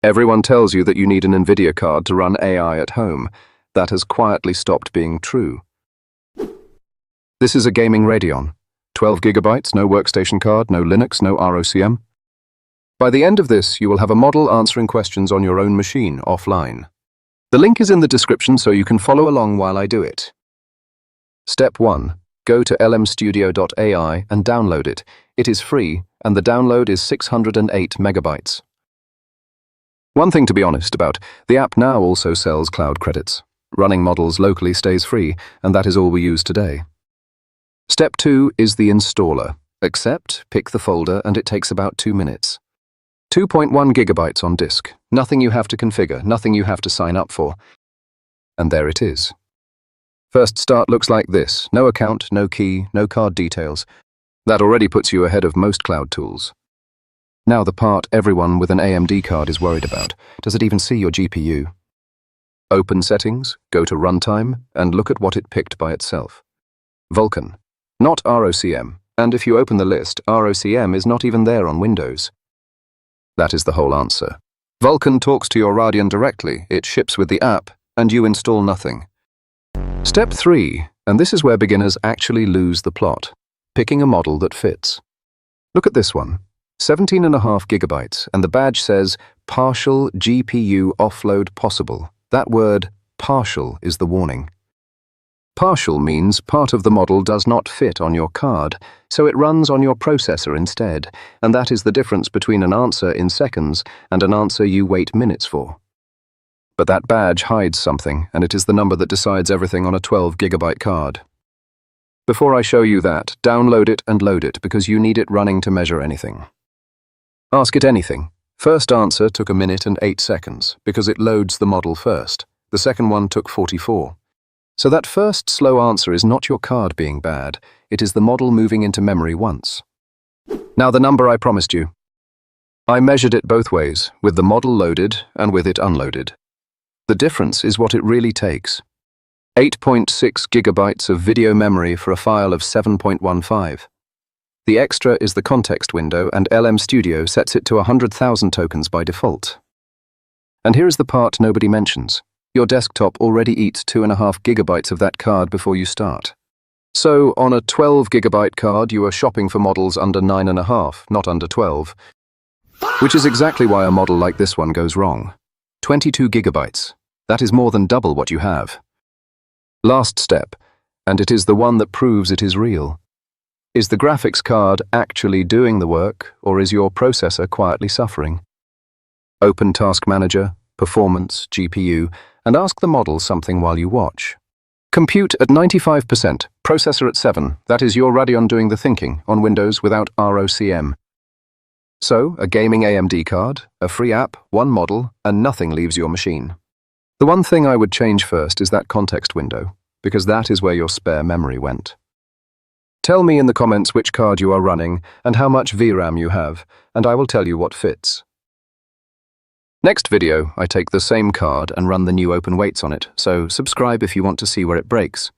Everyone tells you that you need an NVIDIA card to run AI at home. That has quietly stopped being true. This is a gaming Radeon. 12 gigabytes, no workstation card, no Linux, no ROCm. By the end of this, you will have a model answering questions on your own machine, offline. The link is in the description so you can follow along while I do it. Step 1. Go to lmstudio.ai and download it. It is free, and the download is 608 megabytes. One thing to be honest about, the app now also sells cloud credits. Running models locally stays free, and that is all we use today. Step 2 is the installer. Accept, pick the folder, and it takes about 2 minutes. 2.1 gigabytes on disk. Nothing you have to configure, nothing you have to sign up for. And there it is. First start looks like this. No account, no key, no card details. That already puts you ahead of most cloud tools. Now the part everyone with an AMD card is worried about. Does it even see your GPU? Open Settings, go to Runtime, and look at what it picked by itself. Vulkan, not ROCm, and if you open the list, ROCm is not even there on Windows. That is the whole answer. Vulkan talks to your Radeon directly, it ships with the app, and you install nothing. Step 3, and this is where beginners actually lose the plot. Picking a model that fits. Look at this one. 17.5 gigabytes, and the badge says, Partial GPU Offload Possible. That word, partial, is the warning. Partial means part of the model does not fit on your card, so it runs on your processor instead, and that is the difference between an answer in seconds and an answer you wait minutes for. But that badge hides something, and it is the number that decides everything on a 12 gigabyte card. Before I show you that, download it and load it because you need it running to measure anything. Ask it anything. First answer took 1 minute and 8 seconds because it loads the model first. The second one took 44. So that first slow answer is not your card being bad, it is the model moving into memory once. Now the number I promised you. I measured it both ways, with the model loaded and with it unloaded. The difference is what it really takes. 8.6 gigabytes of video memory for a file of 7.15. The extra is the context window, and LM Studio sets it to 100,000 tokens by default. And here is the part nobody mentions. Your desktop already eats 2.5 gigabytes of that card before you start. So, on a 12 gigabyte card, you are shopping for models under 9.5, not under 12. Which is exactly why a model like this one goes wrong. 22 gigabytes. That is more than double what you have. Last step, and it is the one that proves it is real. Is the graphics card actually doing the work, or is your processor quietly suffering? Open Task Manager, Performance, GPU, and ask the model something while you watch. Compute at 95%, processor at 7, that is your Radeon doing the thinking, on Windows without ROCm. So, a gaming AMD card, a free app, one model, and nothing leaves your machine. The one thing I would change first is that context window, because that is where your spare memory went. Tell me in the comments which card you are running and how much VRAM you have, and I will tell you what fits. Next video, I take the same card and run the new open weights on it, so subscribe if you want to see where it breaks.